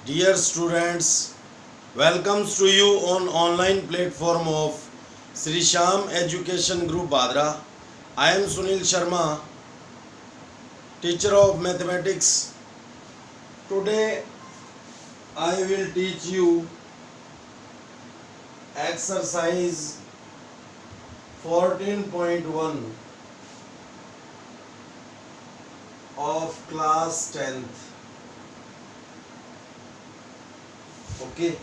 Dear students, welcomes to you on online platform of Sri Sham Education Group Badra. I am Sunil Sharma, teacher of mathematics. Today I will teach you exercise 14.1 of class 10th. Okay.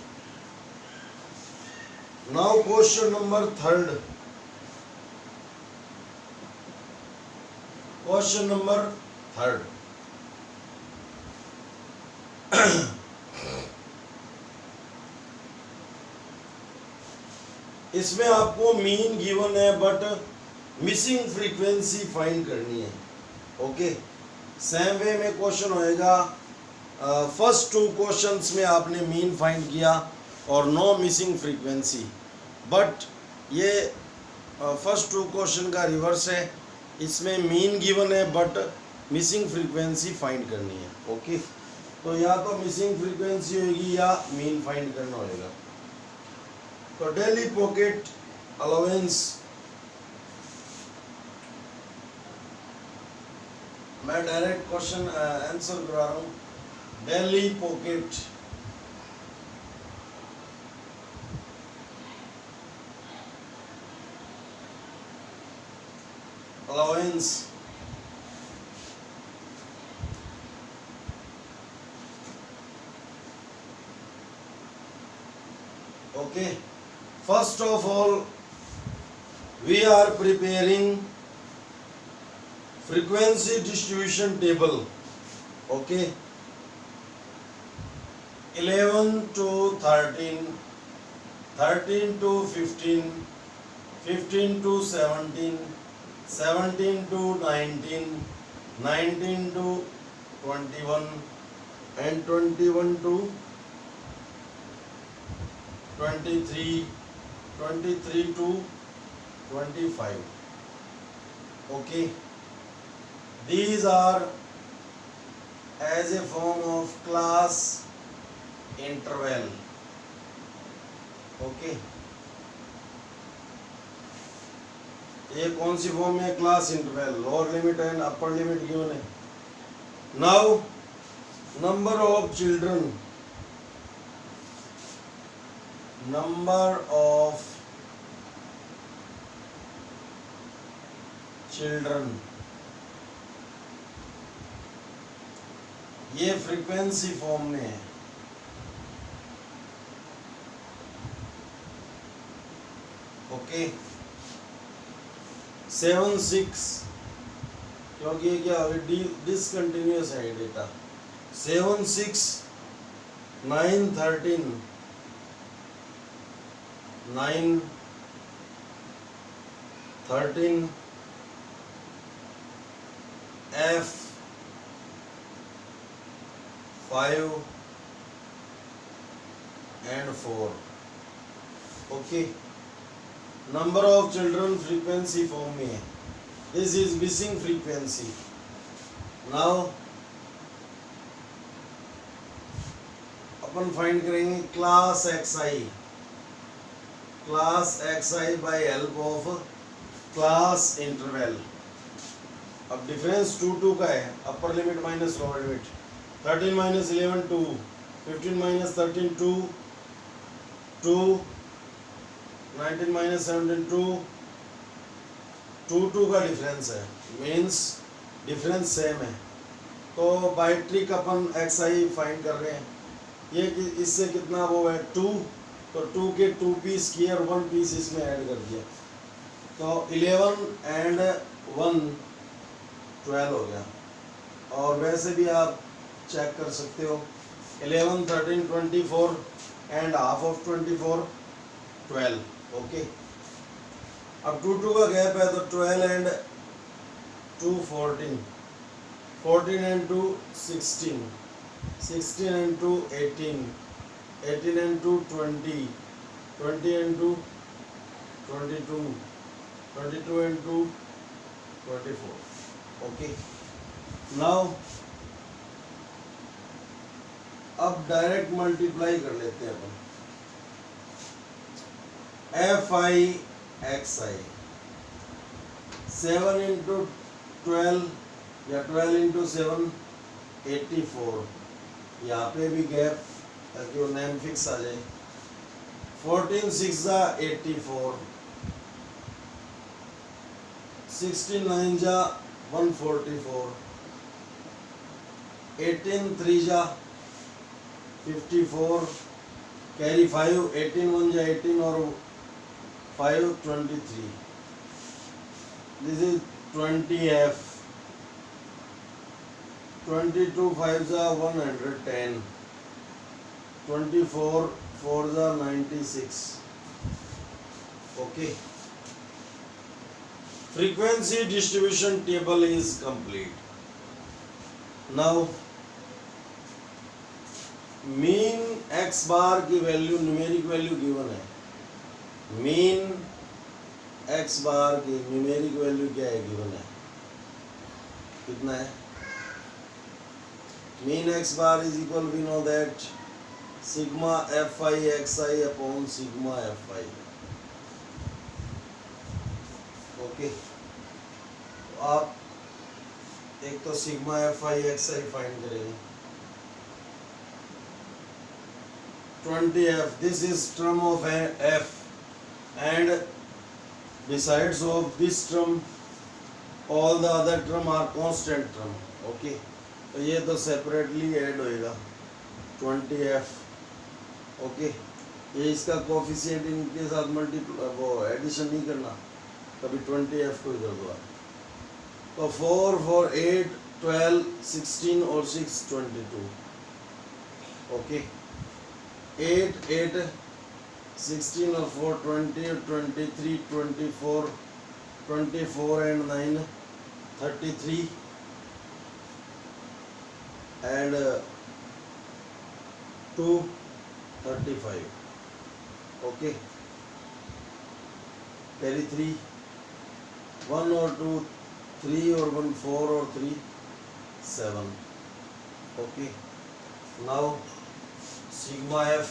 Now question number third. Question number third. इसमें आपको mean given है but missing frequency find करनी है. Okay. Same way में question होएगा. First two questions में आपने mean find किया और नो मिसिंग फ्रीक्वेंसी, बट ये फर्स्ट टू क्वेश्चन का रिवर्स है. इसमें मीन गिवन है बट मिसिंग फ्रीक्वेंसी फाइंड करनी है. ओके. तो या तो मिसिंग फ्रीक्वेंसी होगी या मीन फाइंड करना होगा. तो डेली पॉकेट अलाउंस, मैं डायरेक्ट क्वेश्चन आंसर करा रहा हूँ. Daily pocket allowance okay. First of all, we are preparing frequency distribution table. Okay. 11 to 13, 13 to 15, 15 to 17, 17 to 19, 19 to 21, and 21 to 23, 23 to 25. Okay. These are as a form of class interval. Okay. ये कौन सी form में? Class interval. Lower limit and upper limit given है. Now number of children, number of children, ये frequency form में है. Okay. 7 6, क्योंकि ये क्या डिसकंटिन्यूअस है data. 7 6 9 13 9 13 F 5 and 4. Okay. Number of children frequency form में है. This is missing frequency. Now अपन फाइंड करेंगे class xi. Class xi by help of class interval. अब डिफरेंस 2 2 का है. Upper limit minus lower limit. 13 minus 11 2, 15 minus 13 2, 2, 19 minus 17 2, 2 2 का difference है. Means difference same है. तो बाय ट्रिक अपन xi फाइंड कर रहे हैं. ये इससे कितना वो है 2, तो 2 के 2 पीस किए और 1 पीस इसमें ऐड कर दिया. तो 11 एंड 1 12 हो गया. और वैसे भी आप चेक कर सकते हो. 11 13 24 एंड हाफ ऑफ 24 12. ओके. अब 2 2 का गैप है तो 12 and 2 14, 14 and 2 16, 16 and 2 18, 18 and 2 20, 20 and 2 22, 22 and 2 24. Okay. Now अब डायरेक्ट मल्टीप्लाई कर लेते हैं अपन। F I X I 7 into 12 या 12 इंटू 7 84, यहाँ पे भी गैप ताकि वो नेम फिक्स आ जाए। 14 6 जा 84, 16 9 जा 144, 18 3 जा 54, कैरी 5, 18 1 जा 18 और 5 23। This is 20F। 22 5 जा 110, 24 4 जा 96। Okay, frequency distribution table is complete. Now mean x bar की वैल्यू, न्यूमेरिक वैल्यू गिवन है। मीन x बार की न्यूमेरिक वैल्यू क्या है, गिवन है, कितना है? Mean x bar is equal, we know that sigma F I X I upon sigma F I. Okay, तो आप एक तो sigma F I X I find करेंगे। 20F, this is term of F, and besides of this term all the other term are constant term. Okay, तो ये तो separately add होएगा 20F। Okay, ये इसका कोफिशिएंट इनके साथ मल्टीप्लाई वो एडिशन नहीं करना, कभी 20F को इधर दो। तो 4 4 8 12 16 और 6 22। ओके, 8 8 16 और 4 20 23 24 24 and 9 33 and 2 35। ओके, carry 3 1 और 2 3 और 1 4 और 3 7। Okay, now sigma f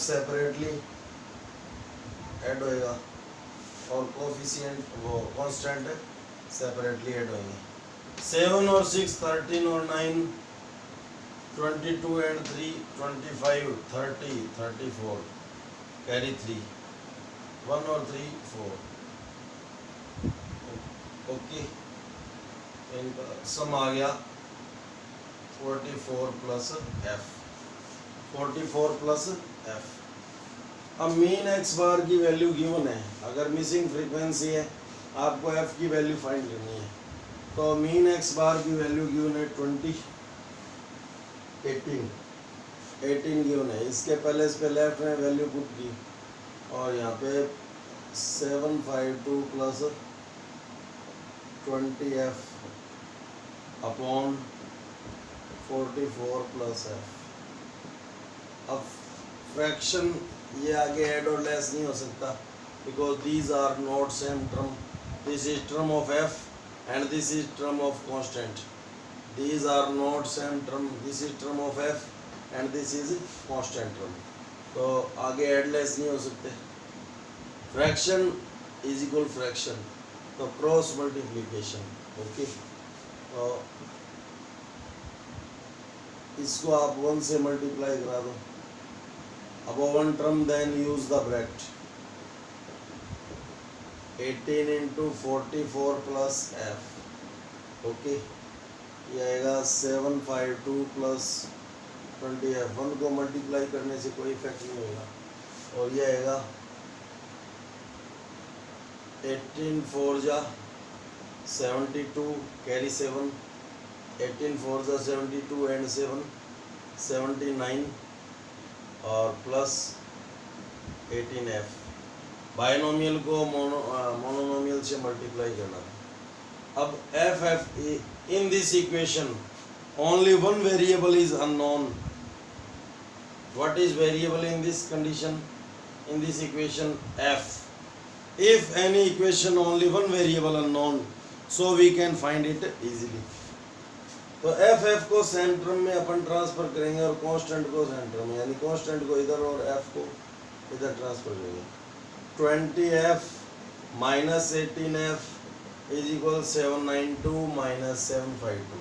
separately add होएगा और कोफिशिएंट वो कांस्टेंट सेपरेटली ऐड होंगे। 7 और 6 13 और 9 22 and 3 25 30 34, कैरी 3 1 और 3 4। ओके, इनका सम आ गया 44 प्लस एफ, 44 प्लस एफ। अब मीन एक्स बार की वैल्यू गिवन है, अगर मिसिंग फ्रीक्वेंसी है आपको एफ की वैल्यू फाइंड करनी है। तो मीन एक्स बार की वैल्यू गिवन है 20 18 गिवन है। इसके पहले इस पे लेफ्ट में वैल्यू पुट की और यहाँ पे 752 plus 20F upon 44 plus F. अब फ्रैक्शन ये आगे ऐड और लेस नहीं हो सकता, because these are not same term. This is term of F and this is term of constant. These are not same term, this is term of F and this is constant term. तो आगे add less नहीं हो सकते। Fraction is equal fraction, तो cross multiplication. Okay, तो इसको आप 1 से मल्टीप्लाई करा दो। above one term, then use the bracket। 18 into 44 plus f। Okay, ये आएगा 752 प्लस 20F। 1 को मल्टीप्लाई करने से कोई इफेक्ट नहीं होगा। और ये आएगा 18 4 जा 72, कैरी 7, 18 4 जा 72 and 7 79 और प्लस 18F। बायनोमियल को मोनोनोमियल से मल्टीप्लाई करना। अब F in this equation only one variable is unknown. What is variable in this condition, in this equation? F. If any equation only one variable unknown, so we can find it easily। तो F को centre में अपन transfer करेंगे और constant को centre में, यानी constant को इधर और एफ को इधर ट्रांसफर करेंगे। 20f minus 18f is equal 792 minus 752।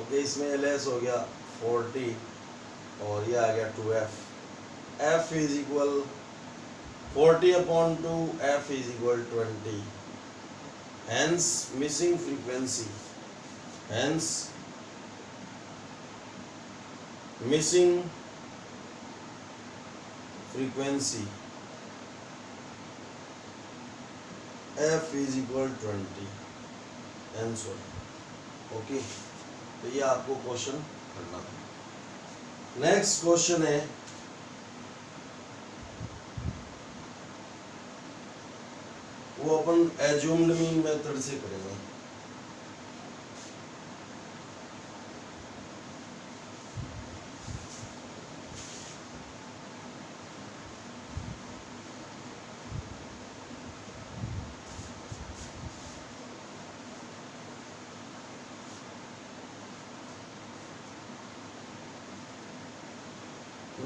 Okay, इसमें एलएस हो गया 40 और ये आ गया 2f। f is equal 40/2, f is equal 20। Hence missing frequency, hence missing frequency f is equal 20 answer. Okay, तो ये आपको क्वेश्चन करना था। नेक्स्ट क्वेश्चन है वो अपन एज्यूम्ड मीन मेथड से करेंगे।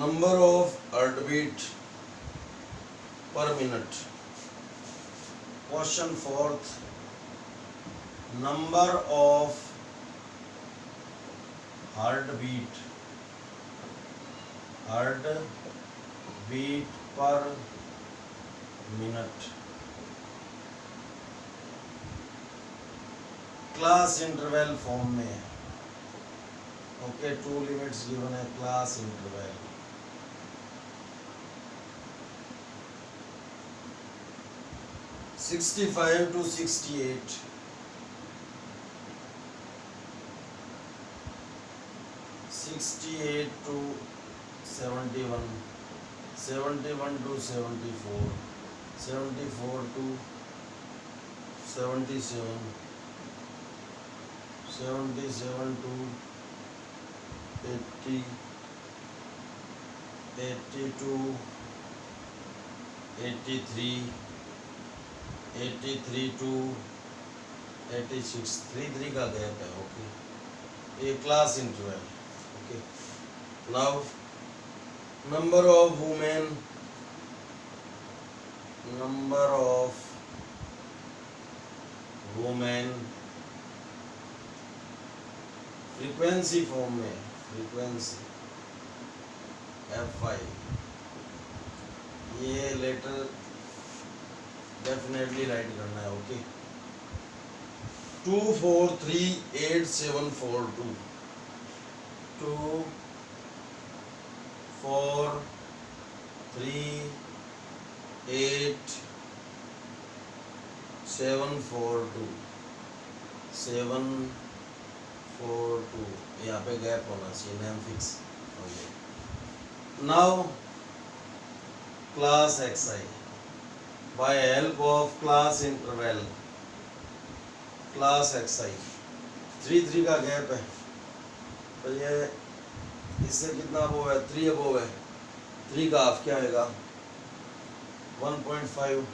Number of heartbeat per minute. Question 4th. Number of heartbeat per minute. Class interval form में है। ओके, 2 लिमिट्स गिवन है class interval. to 68, 68 to 71, 71 to 74, 74 to 77, 77 to 80, 80 to 83, 83 to 86, 3 का gap है। Okay, ये class interval. Okay, now number of women, number of women frequency form में, frequency F5, ये letter definitely right करना है। Okay, 2438742, 2438742, 742, यहाँ पे गैप होना चाहिए, नेम फिक्स हो गया। Now class xi by help of class interval, class xi 3 का गैप है, तो ये इससे कितना अबोव है, 3 अबोव है। 3 का हाफ क्या आएगा, 1.5,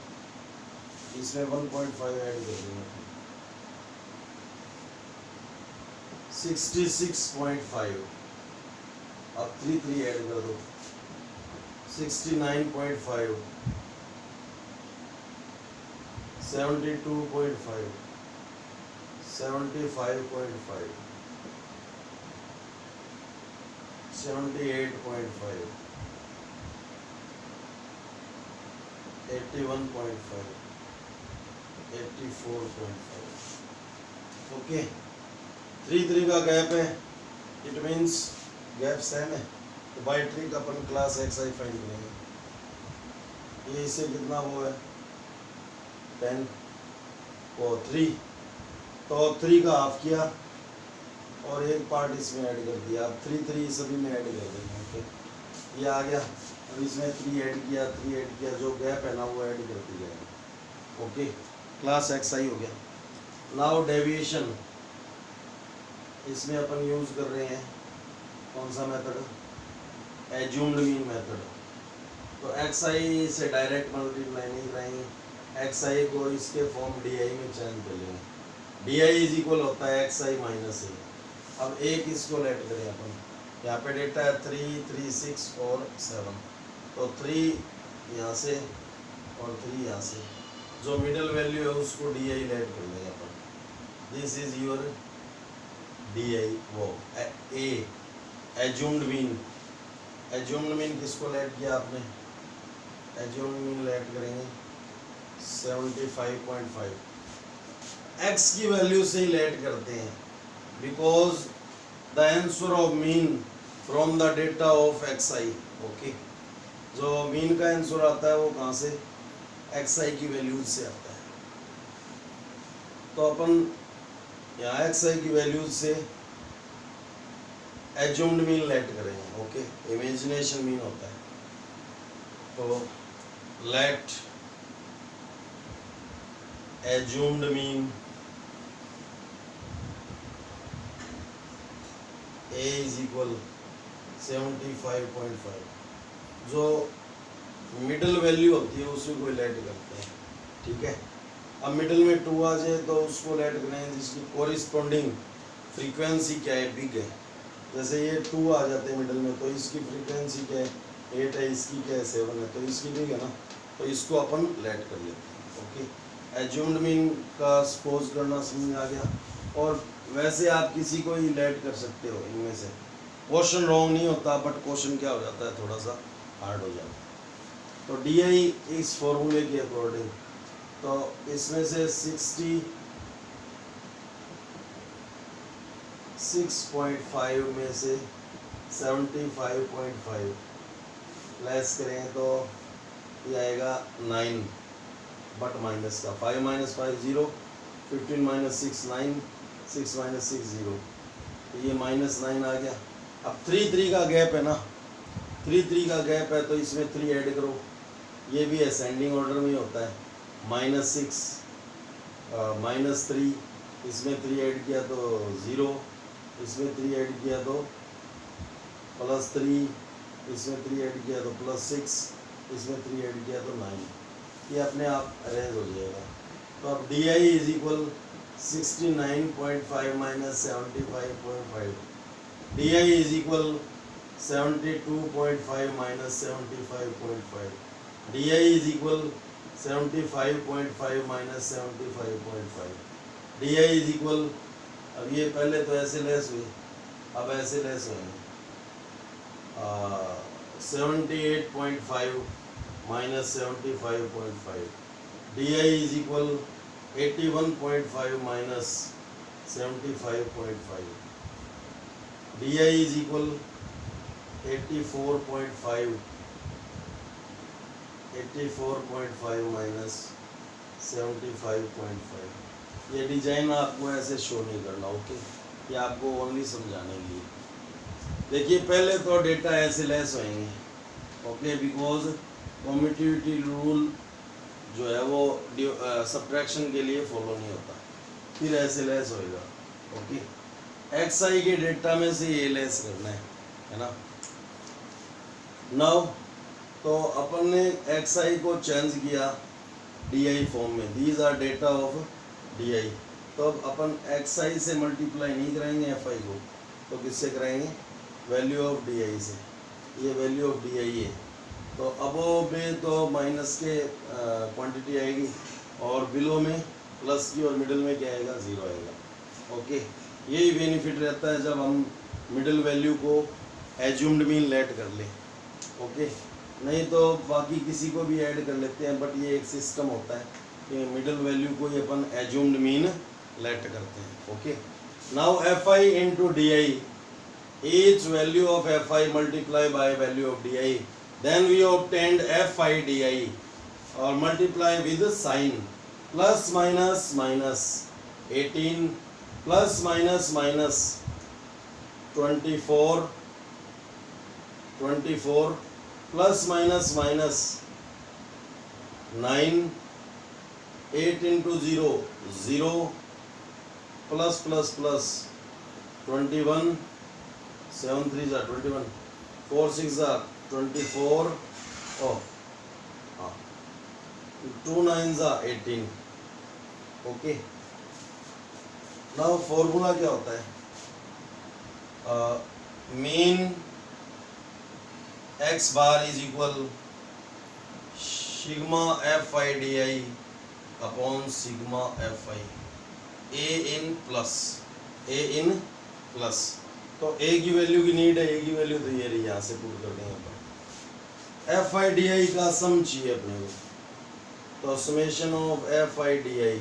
इसमें 1.5 ऐड कर देंगे, 66.5। अब 3 ऐड कर दो, 69.5, 72.5, 75.5, 78.5, 81.5, 84.5। ओके, 3 का गैप है, इट मीन्स गैप सेम है, तो by trick upon class xi find करेंगे। ये इससे कितना वो है, 10 और 3, तो 3 का हाफ किया और एक पार्ट इसमें ऐड कर दिया। अब 3 सभी में ऐड कर देंगे। ओके, ये आ गया। अब इसमें 3 ऐड किया, जो गैप है ना वो ऐड कर दिया। ओके, क्लास xi हो गया। नाउ डेविएशन, इसमें अपन यूज कर रहे हैं कौन सा मेथड, एज्यूम्ड मीन मेथड। तो xi से डायरेक्ट मल्टीप्लाई नहीं कराएंगे, xi को इसके फॉर्म di में चेंज कर लेंगे। di इज इक्वल होता है xi माइनस a। अब एक इसको लेट करें अपन, यहाँ पे डेटा है 3, 3, 6 और 7, तो 3 यहाँ से और 3 यहाँ से, जो मिडिल वैल्यू है उसको डी आई लेट कर देंगे अपन। This is your D I, वो A assumed mean. Assumed mean किसको लेट किया आपने, एज्यूम्ड मीन लेट करेंगे 75.5, एक्स की वैल्यू से ही लेट करते हैं, because the answer of mean from the data of x I. Okay, जो मीन का आंसर आता है वो कहाँ से, एक्स आई की वैल्यूज से आता है। तो अपन यहाँ एक्स आई की वैल्यूज से एज्यूम्ड मीन लेट करेंगे। ओके, इमेजिनेशन मीन होता है, तो let assumed mean A is equal 75.5, जो मिडिल वैल्यू होती है उसी को लेट करते हैं। ठीक है, अब मिडिल में 2 आ जाए तो उसको लेट करें जिसकी कोरिस्पोंडिंग फ्रीक्वेंसी क्या है, बिग है। जैसे ये 2 आ जाते हैं मिडिल में, तो इसकी फ्रीक्वेंसी क्या है, 8 है, इसकी क्या है, 7 है, तो इसकी बिग है ना, तो इसको अपन लेट कर लेते हैं। ओके, एज्यूम्ड मीन का सपोज करना समझ आ गया। और वैसे आप किसी को ही लेट कर सकते हो इनमें से, क्वेश्चन रॉन्ग नहीं होता, बट क्वेश्चन क्या हो जाता है, थोड़ा सा हार्ड हो जाता है। तो डी आई इस फॉर्मूले के अकॉर्डिंग, तो इसमें से 66.5 में से 75.5 लेस करें तो ये आएगा 9, बट माइनस का 5 - 5 0, 15 - 6 9, 6 - 6 0, तो ये -9 आ गया। अब 3 3 का गैप है ना, 3 3 का गैप है, तो इसमें 3 ऐड करो, ये भी असेंडिंग ऑर्डर में ही होता है। -6 -3, इसमें 3 ऐड किया तो 0, इसमें 3 ऐड किया तो +3, इसमें 3 ऐड किया तो +6, इसमें 3 ऐड किया तो 9, ये अपने आप अरेंज हो जाएगा। तो अब D I is equal 69.5 - 75.5, D I is equal 72.5 - 75.5, D I is equal 75.5 - 75.5, D I is equal, अब ये पहले तो ऐसे लेस हुई, अब ऐसे लेस हुए 78.5 - 75.5, D I is equal 81.5 - 75.5, D I is equal 84.5 - 75.5। ये डिजाइन आपको ऐसे शो नहीं करना। ओके, ये आपको ओनली समझाने के लिए। देखिए पहले तो डेटा ऐसे लेस होंगे, ओके, बिकॉज कम्यूटिविटी रूल जो है वो सब्ट्रैक्शन के लिए फॉलो नहीं होता, फिर ऐसे लेस होएगा। ओके, एक्स आई के डेटा में से ये लेस करना है ना। नाउ तो अपन ने एक्स आई को चेंज किया डी आई फॉर्म में, these are data of D I. तो अब अपन एक्स आई से मल्टीप्लाई नहीं कराएंगे एफ आई को, तो किससे कराएंगे, वैल्यू ऑफ डी आई से। ये वैल्यू ऑफ डी आई है, तो अबोव में तो माइनस के क्वांटिटी आएगी, और बिलो में प्लस की, और मिडिल में क्या आएगा, 0 आएगा। ओके, यही बेनिफिट रहता है जब हम मिडिल वैल्यू को एज्यूम्ड मीन लेट कर लें। ओके, नहीं तो बाकी किसी को भी ऐड कर लेते हैं, बट ये एक सिस्टम होता है कि मिडिल वैल्यू को ही अपन एज्यूम्ड मीन लेट करते हैं। Okay, now F I into D I, each value of fi multiply by value of di, then we obtained fi di, or multiply with sign, plus minus minus 18 plus minus minus 24 plus minus minus 9, 8 into 0 0, plus plus plus 21, 7 3s are 21, 4 6s are 24, oh 2 9s are 18. Okay, now formula क्या होता है, mean x bar is equal sigma F I D I upon sigma F I A in plus. तो ए की value की need है, ए की value तो ये रही, यहाँ से पुट कर देंगे अपन। एफ आई डी आई का सम चाहिए अपने को, तो summation of F I D I.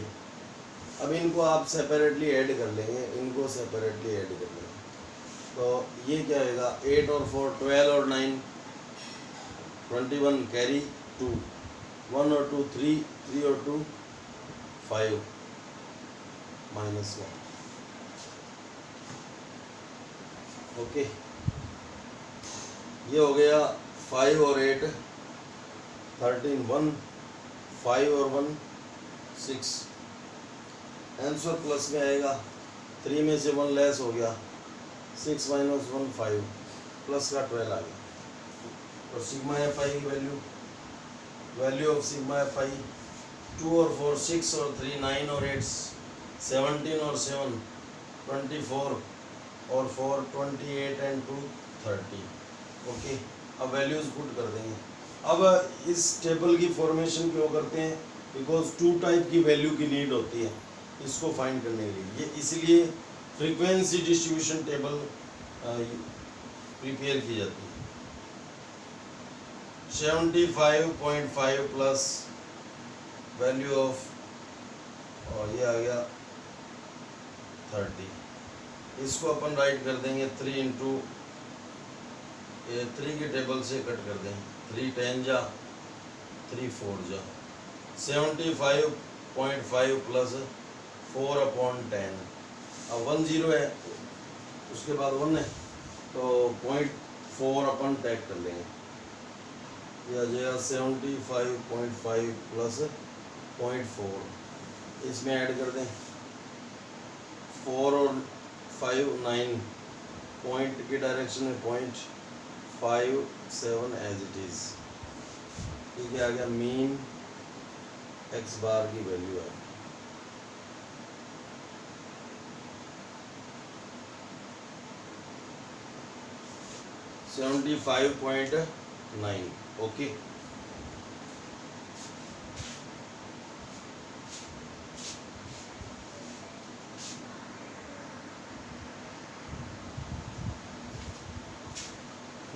अब इनको आप सेपरेटली ऐड कर लेंगे, इनको सेपरेटली ऐड कर लेंगे। तो ये क्या होगा, 8 और 4 12 और 9 21 कैरी 2 1 और 2 3 3 और 2 5 -1। ओके, ये हो गया 5 और 8 13 1 5 और 1 6। आंसर प्लस में आएगा, 3 में से 1 लेस हो गया, 6 - 1 5 प्लस का 12 आ गया। और सिग्मा एफ आई की वैल्यू ऑफ सिग्मा एफ आई 2 और 4 6 और 3 9 और 8 17 और 7 24 और 4 28 एंड 2 30। ओके, अब वैल्यूज पुट कर देंगे। अब इस टेबल की फॉर्मेशन क्यों करते हैं, बिकॉज 2 टाइप की वैल्यू की नीड होती है इसको फाइंड करने के लिए। ये इसलिए फ्रीक्वेंसी डिस्ट्रीब्यूशन टेबल प्रिपेयर की जाती है। 75.5 प्लस वैल्यू ऑफ, और ये आ गया 30। इसको अपन राइट कर देंगे 3 इंटू 3 के टेबल से कट कर देंगे, 3 10 जा 3 4 जा। 75.5 प्लस 4/10। अब 1 0 है, उसके बाद 1 है, तो 0.4 अपन टैग कर लेंगे। यह आ जाएगा 75.5 प्लस 0.4। इसमें ऐड कर दें 4 और 5 9, पॉइंट की डायरेक्शन में 0.57 एज इट इज। ठीक है, आ गया मीन एक्स बार की वैल्यू है 75.9। Okay,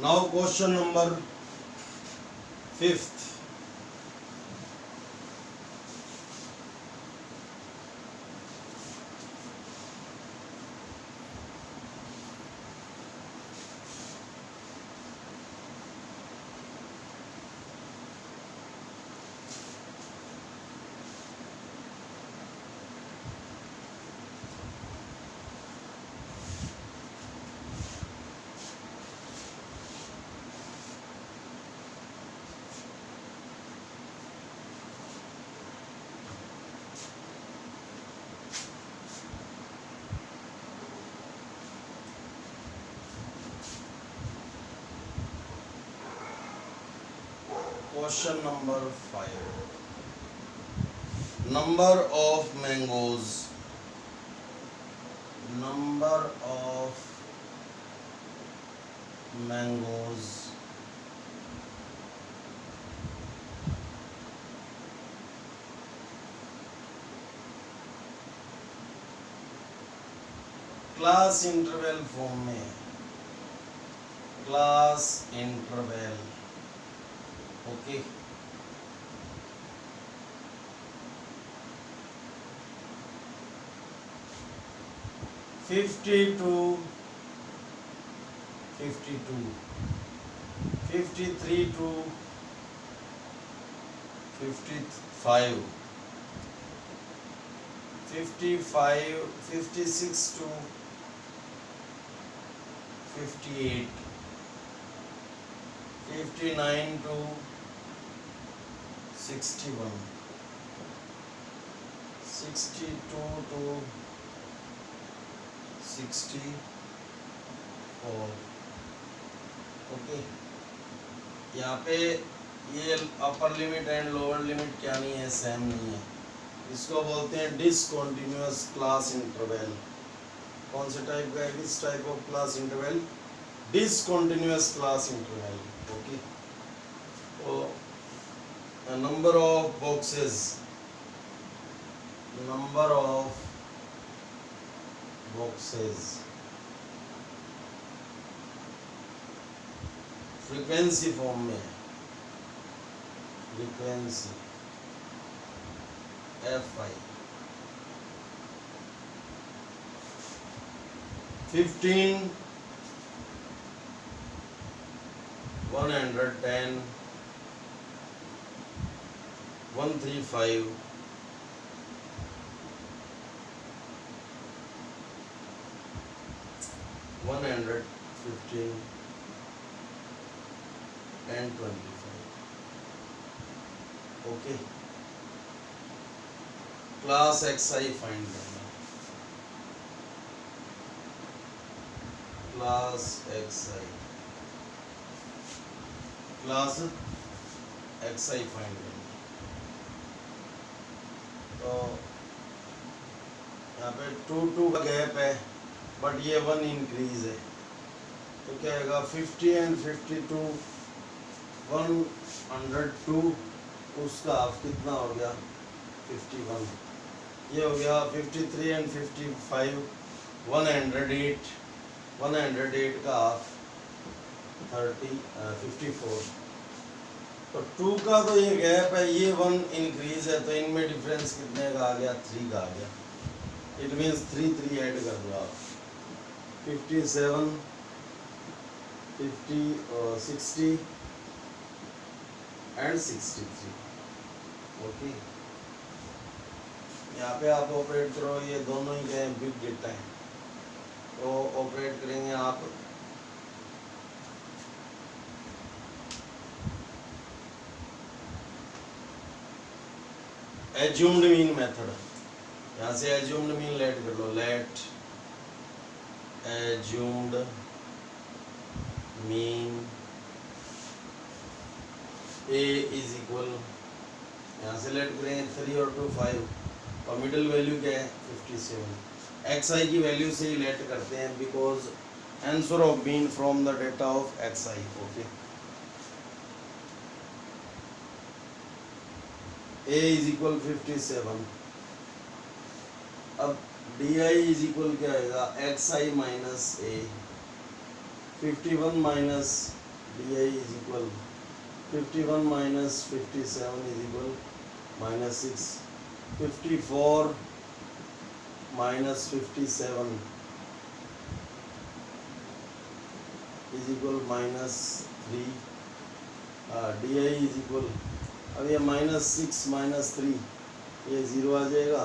now question number 5th। Question number 5. Number of mangoes. Number of mangoes. Class interval form में, class interval. Okay, fifty two 52, 53 to 55, 55, 56 to 58, 59 to 61, 62 to 64। Okay, यहाँ पे ये upper limit and lower limit क्या नहीं है, same नहीं है। इसको बोलते हैं डिसकंटिन्यूअस क्लास इंटरवल। कौन से टाइप का है, किस type of class interval, discontinuous class interval. Okay, तो number of boxes, number of boxes, frequency form में है, frequency Fi 15, 110, 135, 115 and 25. Okay, class xi find करना, class xi, class xi find करना। तो यहाँ पे 2 का गैप है, बट ये 1 इंक्रीज है, तो क्या आएगा 50 and 52, 102, उसका हाफ कितना हो गया 51, ये हो गया 53 and 55, 108, 108 का हाफ 54। तो 2 का तो ये गैप है, ये 1 इंक्रीज है, तो इनमें डिफरेंस कितने का आ गया, 3 का आ गया। इट मीन्स 3 ऐड कर दो आप, 57, 50 और 60 एंड 63। ओके, यहाँ पे आप ऑपरेट करो, ये दोनों ही गए बिग डेटा है, तो ऑपरेट करेंगे आप एज्यूम्ड मीन मेथड। यहाँ से एज्यूम्ड मीन लेट कर लो, let assumed mean A is equal, यहाँ से लेट करेंगे 3 और 2 5, और मिडिल वैल्यू क्या है 57। xi की वैल्यू से ही लेट करते हैं, because answer of mean from the data of xi। Okay, a is equal 57। अब di इज इक्वल क्या आएगा, xi minus a, 51 minus di is equal 51 minus 57 is equal -6, 54 minus 57 is equal -3, di is equal, अब ये -6 -3, ये 0 आ जाएगा,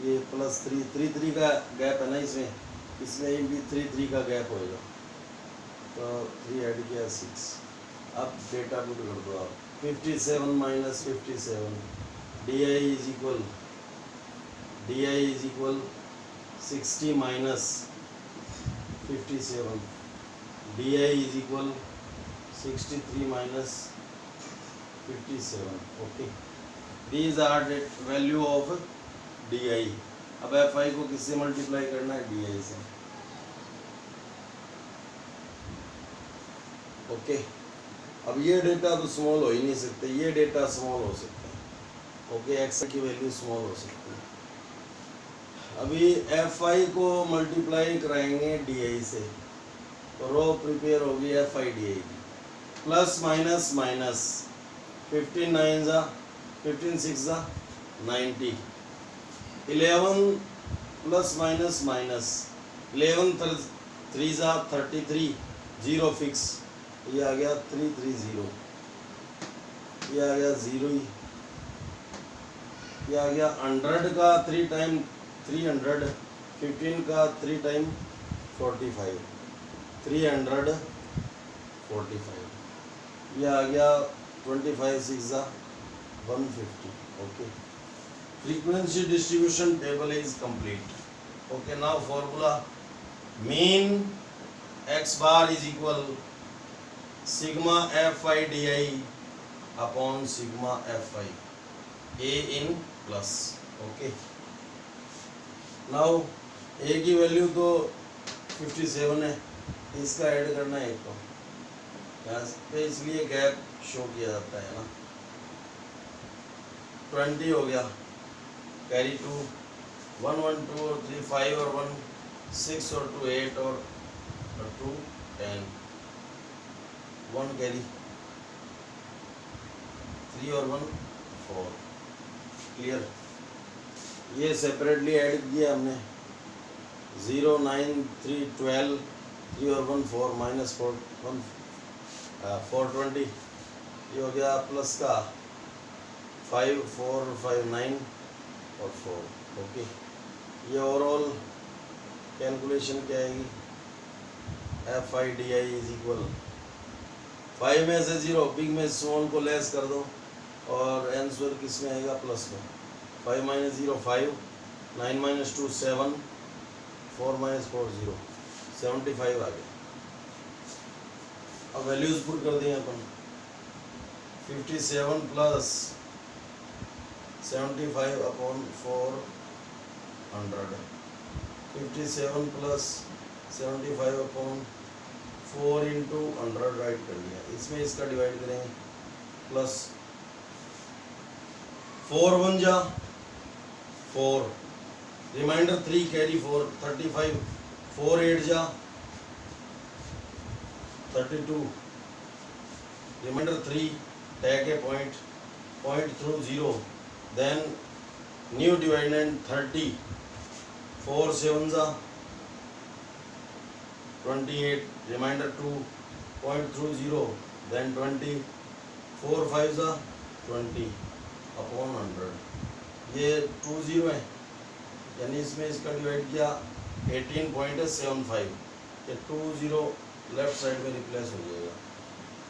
ये +3, 3 का gap है ना इसमें, इसमें भी 3 का गैप होएगा, तो 3 ऐड किया 6। अब डेटा पुट कर दो आप, 57 minus 57, di is equal 60 minus 57, di is equal 63 minus 57। Okay, these are the value of di। अब fi को किससे मल्टीप्लाई करना है, di से। ओके, अब ये डेटा तो स्मॉल हो ही नहीं सकते, ये डेटा स्मॉल हो सकते हैं। ओके, एक्स की वैल्यू स्मॉल हो सकती है। अभी fi को मल्टीप्लाई कराएंगे di से, तो रो प्रिपेयर होगी fi di की, प्लस माइनस माइनस, 15 9 जा 15 6 जा 90, 11 प्लस माइनस माइनस, 11 3 जा 33, 0 फिक्स, ये आ गया 330, ये आ गया 0 ही, ये आ गया 100 का 3 टाइम 300, 15 का 3 टाइम 45, 345, ये आ गया 25 6 जा 150। Okay, frequency distribution table is complete. Okay, now formula, mean x bar is equal sigma fi di upon sigma fi, a in plus. Okay, now ए की वैल्यू तो 57 है, इसका ऐड करना है एक तो यहाँ पे, इसलिए गैप शो किया जाता है ना। 20 हो गया, कैरी 2, 1 1 2 और 3 5 और 1 6 और 2 8 और 2 10, 1 कैरी, 3 और 1 4। क्लियर। ये सेपरेटली ऐड किया हमने, 0 9 3 12, 3 और 1 4 माइनस 4 1 420। ये हो गया प्लस का 5 4 5 9 और 4। ओके, ये ओवरऑल कैलकुलेशन क्या आएगी, FIDI इज इक्वल 5 में से 0, बिग में स्मॉल को लेस कर दो और आंसर किस में आएगा, प्लस में। 5 माइनस 0 5, 9 माइनस 2 7, 4 माइनस 4 0, 75 आ गया। अब वैल्यूज पुट कर दें अपन, 57 plus 75 upon 400, 57 plus 75 upon 4 into 100 right कर दिया। इसमें इसका डिवाइड करेंगे, प्लस 4 1 जा 4, रिमाइंडर 3 कैरी 4 35, 4 8 जा 32, remainder 3 take a point through 0, then new dividend 30, 4 7 जा 28, रिमाइंडर 2 पॉइंट थ्रू 0, देन 20, 4 5 जा 20 अपॉन 100। ये 2 0 है, यानी इसमें इसका डिवाइड किया 18.75, ये 2 0 लेफ्ट साइड में रिप्लेस हो जाएगा,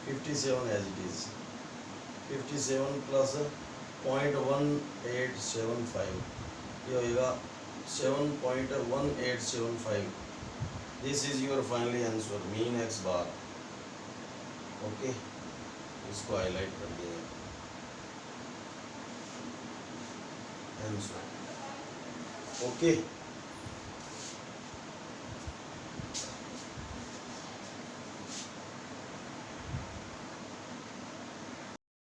57 एज इट इज, 57 प्लस 0.1875, ये होगा 7.1875। This is your finally answer, mean x bar. Okay, इसको हाईलाइट कर दिए आंसर। ओके।